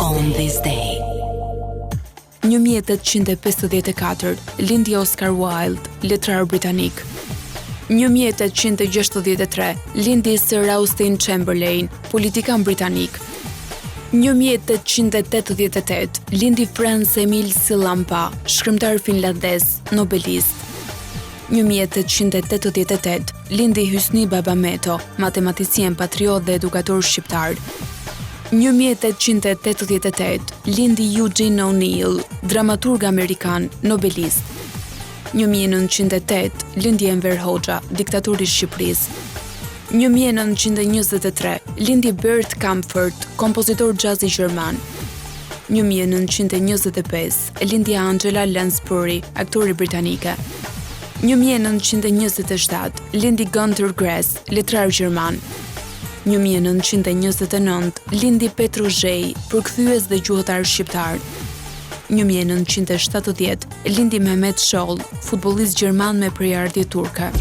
On this day. 1854 lindi Oscar Wilde, letrar britanik. 1863 lindi Sir Austin Chamberlain, politikan britanik. 1888 lindi Frans Emil Sillampa, shkrimtar finlandez, nobelist. 1888 lindi Hysni Babameto, matematicien, patriot dhe edukator shqiptar. 1888 lindi Eugene O'Neill, dramaturg amerikan, nobelist. 1908 lindi Enver Hoxha, diktatori i Shqipërisë. 1923 lindi Bert Kaempfert, kompozitor jazzi gjerman. 1925 lindi Angela Lansbury, aktore britanike. 1927 lindi Günter Grass, letrar gjerman. 1929 lindi Petru Zhej, përkthyes dhe gjuhëtar shqiptar. 1970 lindi Mehmet Scholl, futbollist gjerman me prejardhje turke.